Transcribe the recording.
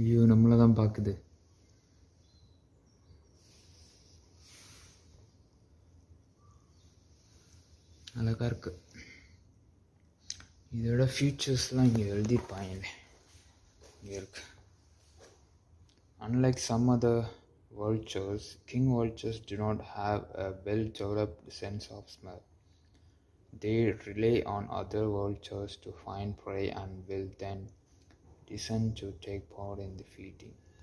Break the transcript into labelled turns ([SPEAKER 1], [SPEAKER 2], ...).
[SPEAKER 1] ஐயோ நம்மளை தான் பார்க்குது. அழகாக இருக்கு. இதோட ஃபியூச்சர்ஸ்லாம் இங்கே எழுதியிருப்பாங்களே, இங்கே இருக்கு. Unlike some other vultures, king vultures do not have a well-developed sense of smell. They rely on other vultures to find prey and will then descend to take part in the feeding.